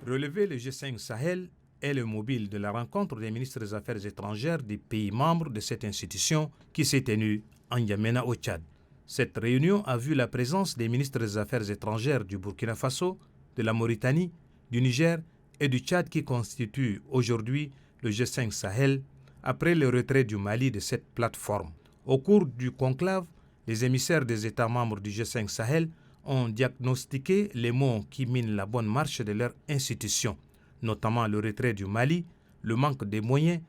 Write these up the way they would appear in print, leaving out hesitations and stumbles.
Relever le G5 Sahel est le mobile de la rencontre des ministres des Affaires étrangères des pays membres de cette institution qui s'est tenue en N'Djamena au Tchad. Cette réunion a vu la présence des ministres des Affaires étrangères du Burkina Faso, de la Mauritanie, du Niger et du Tchad qui constituent aujourd'hui le G5 Sahel après le retrait du Mali de cette plateforme. Au cours du conclave, les émissaires des États membres du G5 Sahel ont diagnostiqué les maux qui minent la bonne marche de leur institution, notamment le retrait du Mali, le manque de moyens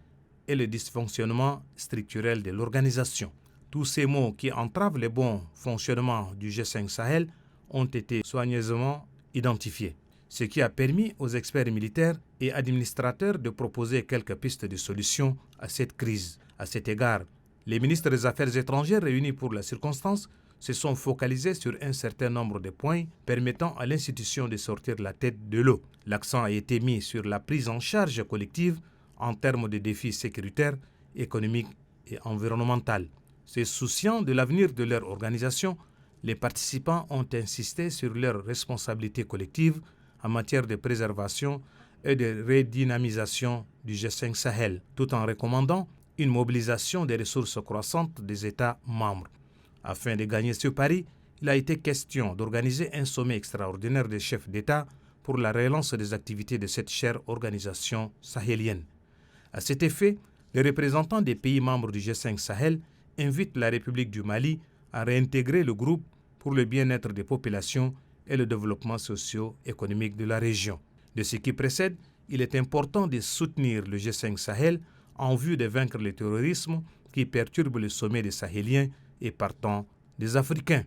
et le dysfonctionnement structurel de l'organisation. Tous ces maux qui entravent le bon fonctionnement du G5 Sahel ont été soigneusement identifiés, ce qui a permis aux experts militaires et administrateurs de proposer quelques pistes de solutions à cette crise. À cet égard, les ministres des Affaires étrangères réunis pour la circonstance se sont focalisés sur un certain nombre de points permettant à l'institution de sortir la tête de l'eau. L'accent a été mis sur la prise en charge collective en termes de défis sécuritaires, économiques et environnementaux. Se souciant de l'avenir de leur organisation, les participants ont insisté sur leur responsabilité collective en matière de préservation et de redynamisation du G5 Sahel, tout en recommandant une mobilisation des ressources croissantes des États membres. Afin de gagner ce pari, il a été question d'organiser un sommet extraordinaire des chefs d'État pour la relance des activités de cette chère organisation sahélienne. À cet effet, les représentants des pays membres du G5 Sahel invitent la République du Mali à réintégrer le groupe pour le bien-être des populations et le développement socio-économique de la région. De ce qui précède, il est important de soutenir le G5 Sahel en vue de vaincre le terrorisme qui perturbe le sommet des Sahéliens et partant des Africains.